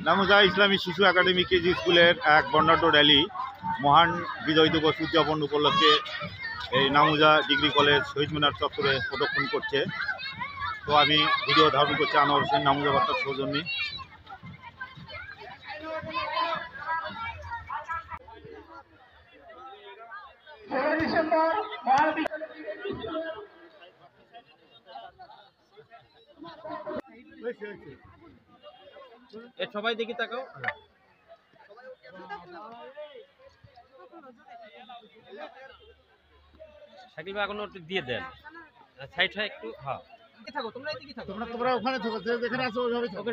নামুজা ইসলামী শিশু academy KG স্কুলের এক বর্ণাঢ্য র্যালি মহান বিজয় দিবস উদযাপন উপলক্ষে এই নামুজা ডিগ্রি কলেজ শহীদ মিনার চত্বরে প্রদক্ষিণ করছে। তো আমি ভিডিও ধারণ করছি আনোয়ার হোসেন, নামুজা বার্তার সৌজন্যে। সবাই দেখি তাকাও। সাকিব এখন একটু দিয়ে দেন, সাইড হয় একটু। হ্যাঁ থাকো তোমরা, এদিকে থাকো, তোমরা ওখানে থাকো, যেখানে আছো ওইভাবে থাকো।